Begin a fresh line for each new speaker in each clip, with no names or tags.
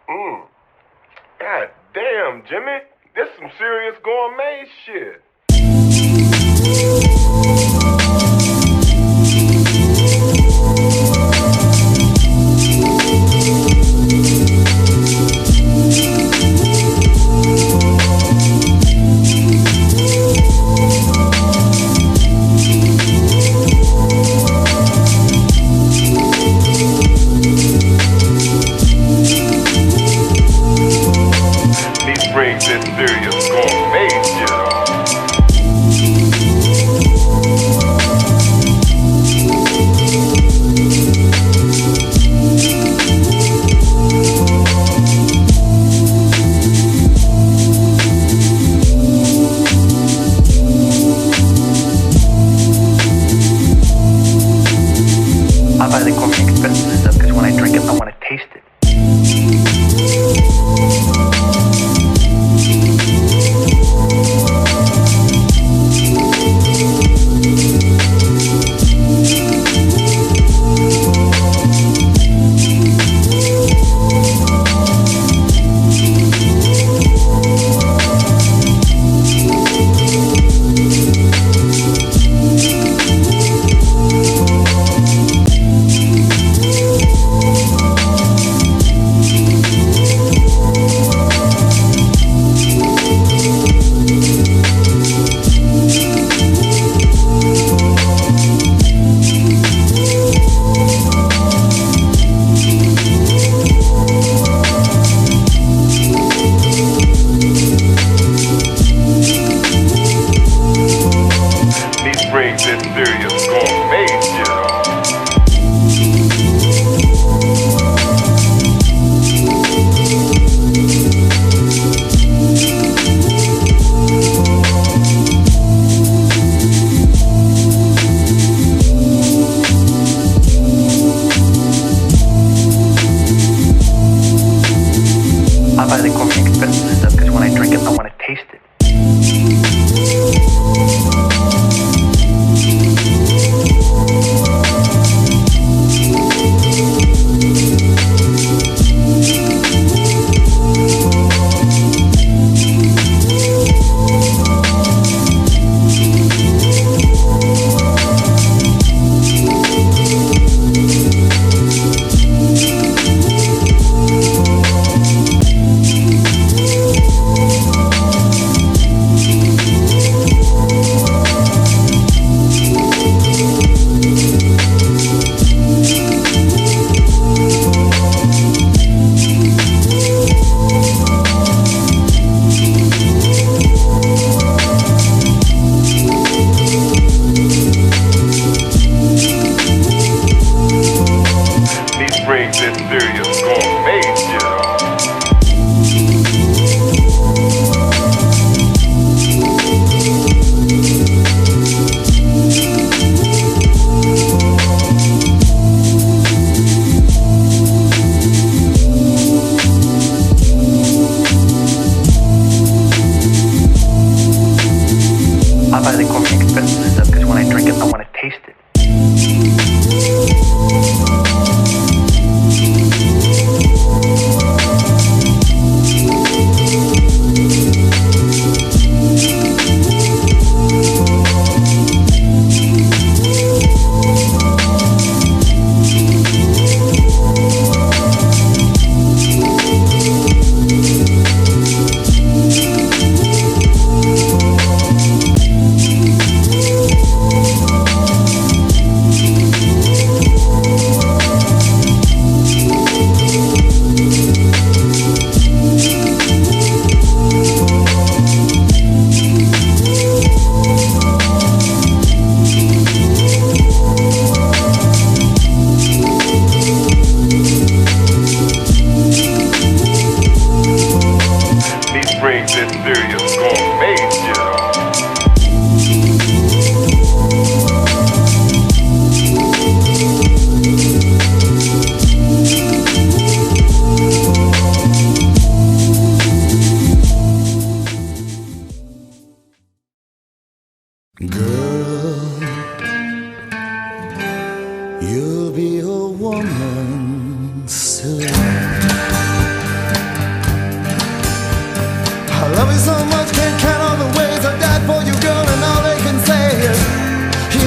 Mm. God damn, Jimmy. This some serious gourmet shit. These bring this serious gourmet shit on.
I buy the gourmet expensive stuff because when I drink it, I want to taste it. These bring this serious gourmet shit on. I buy the gourmet expensive stuff because when I drink it, I want to taste it.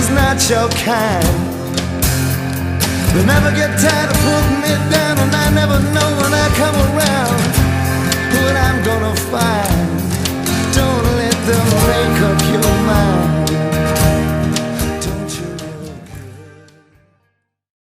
is not your kind. They never get tired of putting it down.